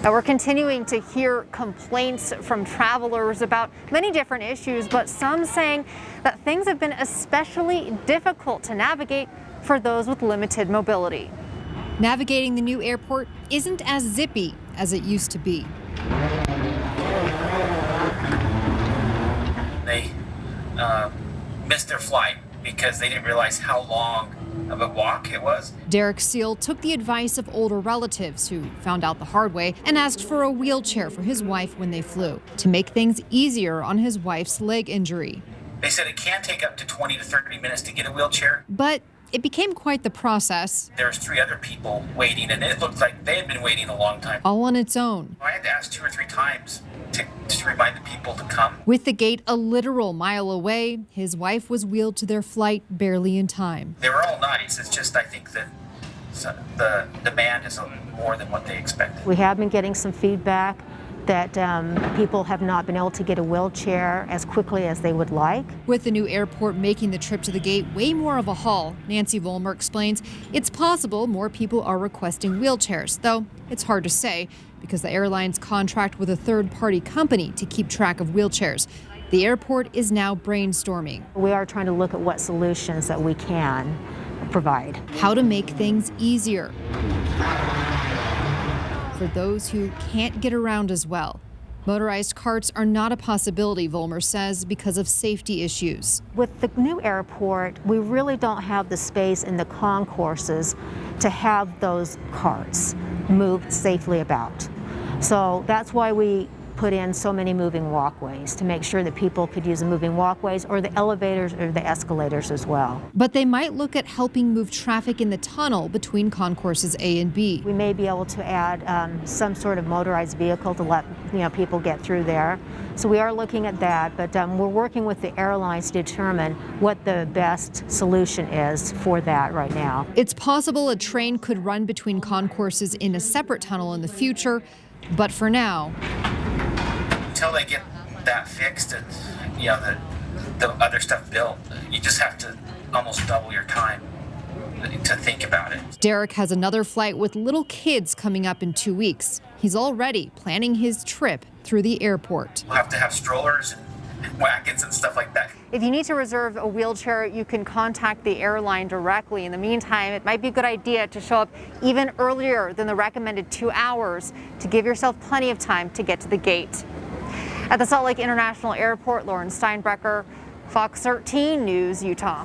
Now, we're continuing to hear complaints from travelers about many different issues, but some saying that things have been especially difficult to navigate for those with limited mobility. Navigating the new airport isn't as zippy as it used to be. They missed their flight because they didn't realize how long of a walk it was. Derek Seal took the advice of older relatives who found out the hard way and asked for a wheelchair for his wife when they flew to make things easier on his wife's leg injury. They said it can take up to 20 to 30 minutes to get a wheelchair. But it became quite the process. There's 3 other people waiting, and it looked like they had been waiting a long time. All on its own. I had to ask 2 or 3 times to remind the people to come. With the gate a literal mile away, his wife was wheeled to their flight barely in time. They were all nice. It's just I think that the demand is more than what they expected. We have been getting some feedback that people have not been able to get a wheelchair as quickly as they would like. With the new airport making the trip to the gate way more of a haul, Nancy Vollmer explains it's possible more people are requesting wheelchairs, though it's hard to say because the airlines contract with a third-party company to keep track of wheelchairs. The airport is now brainstorming. We are trying to look at what solutions that we can provide. How to make things easier for those who can't get around as well. Motorized carts are not a possibility, Vollmer says, because of safety issues. With the new airport, we really don't have the space in the concourses to have those carts move safely about. So that's why we put in so many moving walkways to make sure that people could use the moving walkways or the elevators or the escalators as well. But they might look at helping move traffic in the tunnel between concourses A and B. We may be able to add some sort of motorized vehicle to let people get through there. So we are looking at that, but we're working with the airlines to determine what the best solution is for that right now. It's possible a train could run between concourses in a separate tunnel in the future, but for now, until they get that fixed and the other stuff built, you just have to almost double your time to think about it. Derek has another flight with little kids coming up in 2 weeks. He's already planning his trip through the airport. We'll have to have strollers and wagons and stuff like that. If you need to reserve a wheelchair, you can contact the airline directly. In the meantime, it might be a good idea to show up even earlier than the recommended 2 hours to give yourself plenty of time to get to the gate. At the Salt Lake International Airport, Lauren Steinbrecher, Fox 13 News, Utah.